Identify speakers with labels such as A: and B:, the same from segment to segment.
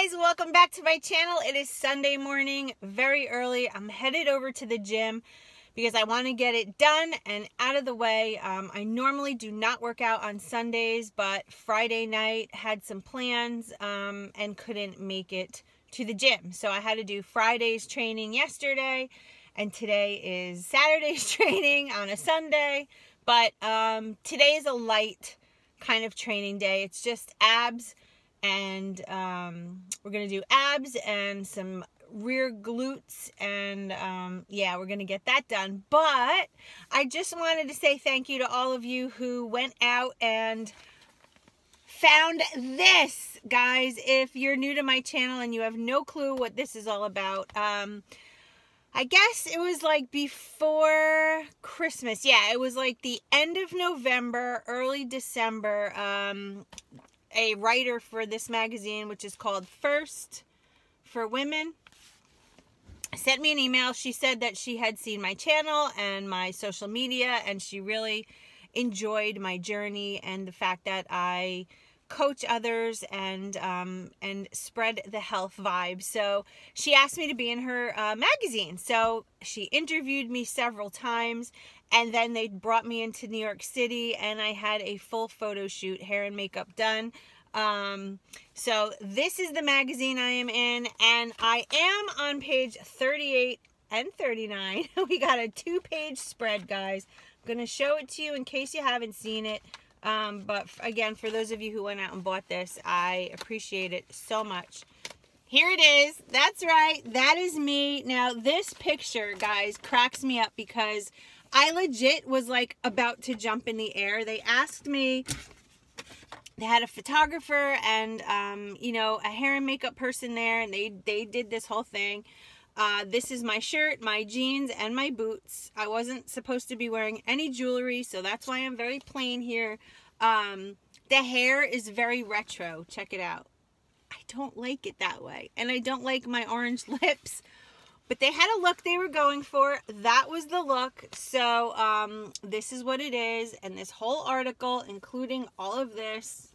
A: guys, welcome back to my channel. It is Sunday morning, very early. I'm headed over to the gym because I want to get it done and out of the way. I normally do not work out on Sundays, but Friday night had some plans and couldn't make it to the gym. So I had to do Friday's training yesterday, and today is Saturday's training on a Sunday. But today is a light kind of training day. It's just abs. And we're going to do abs and some rear glutes, and yeah, we're going to get that done. But I just wanted to say thank you to all of you who went out and found this. Guys, if you're new to my channel and you have no clue what this is all about, I guess it was like before Christmas. Yeah, it was like the end of November, early December. A writer for this magazine, which is called First for Women, sent me an email. She said that she had seen my channel and my social media, and she really enjoyed my journey and the fact that I coach others and spread the health vibe. So she asked me to be in her magazine. So she interviewed me several times, and then they brought me into New York City, and I had a full photo shoot, hair and makeup done. So this is the magazine I am in, and I am on page 38 and 39. We got a 2-page spread, guys. I'm going to show it to you in case you haven't seen it. But again, for those of you who went out and bought this, I appreciate it so much. Here it is. That's right. That is me. Now, this picture, guys, cracks me up because I legit was like about to jump in the air. They asked me, they had a photographer and, you know, a hair and makeup person there, and they did this whole thing. This is my shirt, my jeans, and my boots. I wasn't supposed to be wearing any jewelry, so that's why I'm very plain here. The hair is very retro. Check it out. I don't like it that way, and I don't like my orange lips. But they had a look they were going for. That was the look. So this is what it is. And this whole article, including all of this,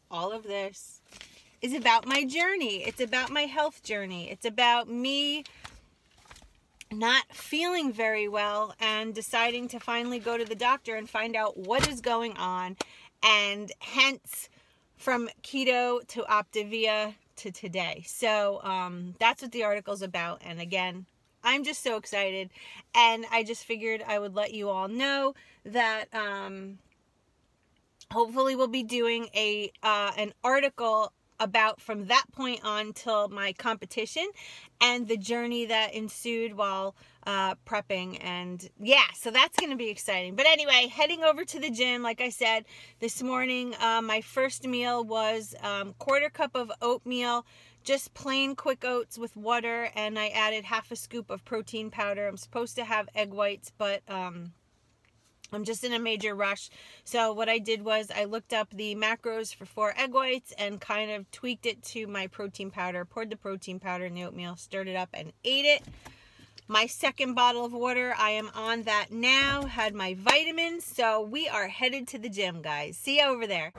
A: is about my journey. It's about my health journey. It's about me not feeling very well and deciding to finally go to the doctor and find out what is going on. And hence, from keto to Optavia to today. So that's what the article's about. And again, I'm just so excited, and I just figured I would let you all know that hopefully we'll be doing an article about from that point on till my competition and the journey that ensued while prepping. And yeah, so that's going to be exciting. But anyway, heading over to the gym. Like I said, this morning my first meal was quarter cup of oatmeal, just plain quick oats with water, and I added half a scoop of protein powder. I'm supposed to have egg whites, but I'm just in a major rush. So what I did was I looked up the macros for 4 egg whites and kind of tweaked it to my protein powder, poured the protein powder in the oatmeal, stirred it up, and ate it. My second bottle of water, I am on that now, had my vitamins. So we are headed to the gym, guys. See you over there.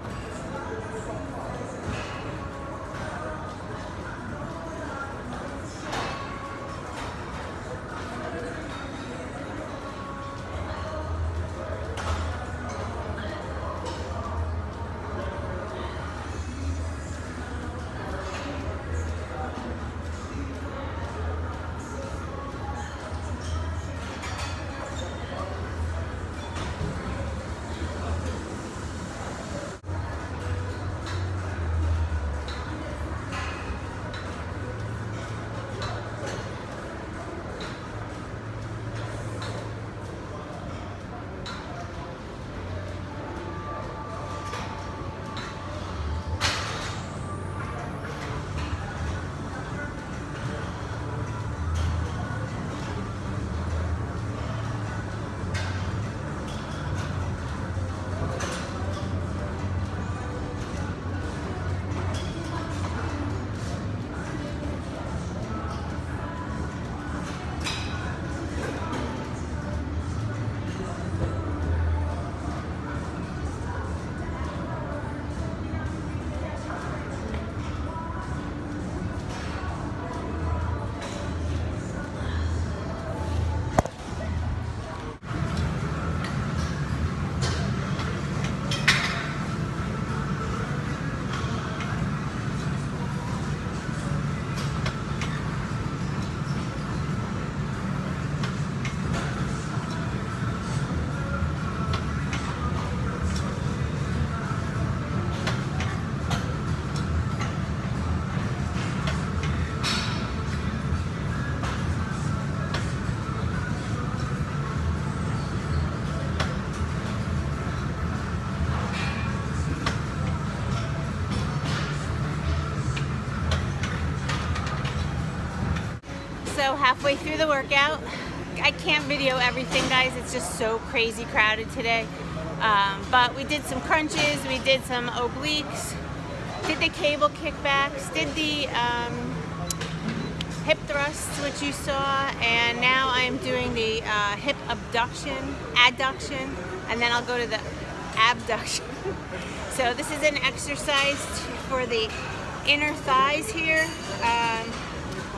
A: So halfway through the workout, I can't video everything, guys. It's just so crazy crowded today. But we did some crunches, we did some obliques, did the cable kickbacks, did the hip thrusts, which you saw, and now I'm doing the hip adduction, and then I'll go to the abduction. So this is an exercise for the inner thighs here.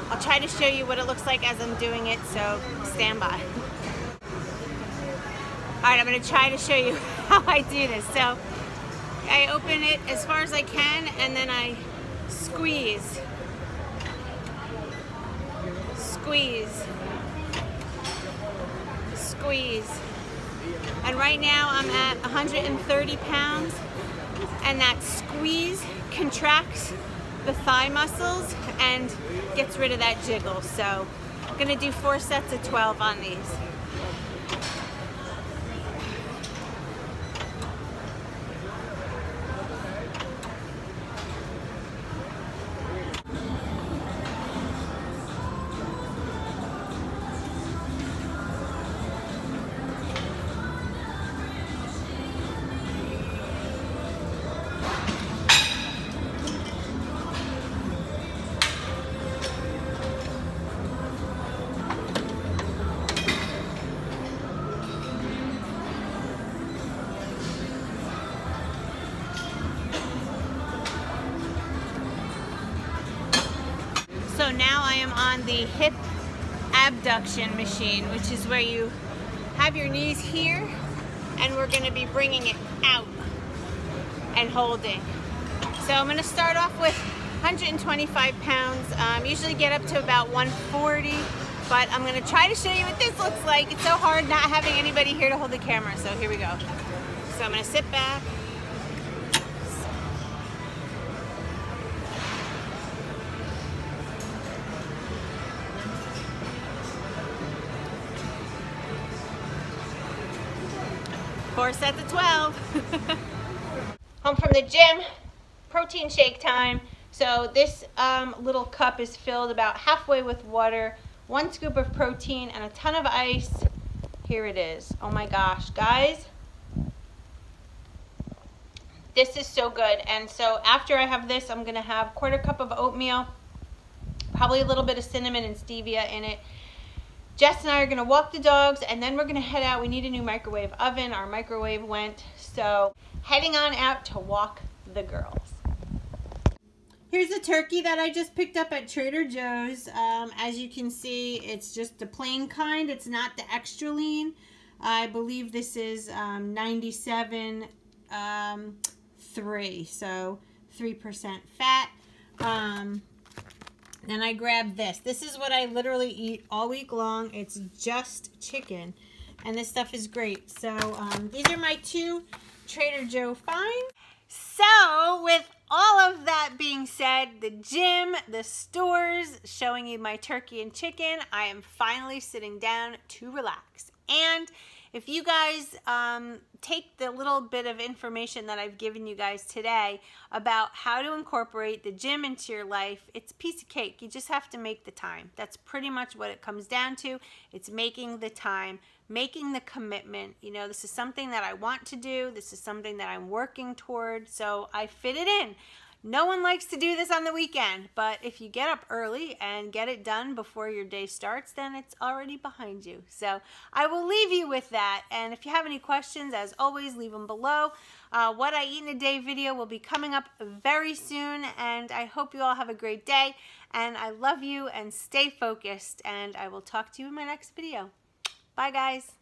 A: I'll try to show you what it looks like as I'm doing it, so stand by. Alright, I'm going to try to show you how I do this. So I open it as far as I can, and then I squeeze. Squeeze. Squeeze. And right now I'm at 130 pounds, and that squeeze contracts the thigh muscles and gets rid of that jiggle. So I'm going to do 4 sets of 12 on these. So now I am on the hip abduction machine, which is where you have your knees here, and we're going to be bringing it out and holding. So I'm going to start off with 125 pounds, usually get up to about 140, but I'm going to try to show you what this looks like. It's so hard not having anybody here to hold the camera, so here we go. So I'm going to sit back. Four sets of 12. Home from the gym, protein shake time. So this little cup is filled about halfway with water, 1 scoop of protein, and a ton of ice. Here it is. Oh my gosh, guys. This is so good. And so after I have this, I'm gonna have 1/4 cup of oatmeal, probably a little bit of cinnamon and stevia in it. Jess and I are going to walk the dogs, and then we're going to head out. We need a new microwave oven. Our microwave went, so heading on out to walk the girls. Here's the turkey that I just picked up at Trader Joe's. As you can see, it's just the plain kind. It's not the extra lean. I believe this is 97.3, so 3% fat. Then I grabbed this. This is what I literally eat all week long. It's just chicken, and this stuff is great. So these are my 2 Trader Joe finds. So with all of that being said, the gym, the stores, showing you my turkey and chicken, I am finally sitting down to relax. And if you guys take the little bit of information that I've given you guys today about how to incorporate the gym into your life, it's a piece of cake. You just have to make the time. That's pretty much what it comes down to. It's making the time, making the commitment. You know, this is something that I want to do. This is something that I'm working toward, so I fit it in. No one likes to do this on the weekend, but if you get up early and get it done before your day starts, then it's already behind you. So I will leave you with that. And if you have any questions, as always, leave them below. What I eat in a day video will be coming up very soon, and I hope you all have a great day. And I love you, and stay focused, and I will talk to you in my next video. Bye, guys.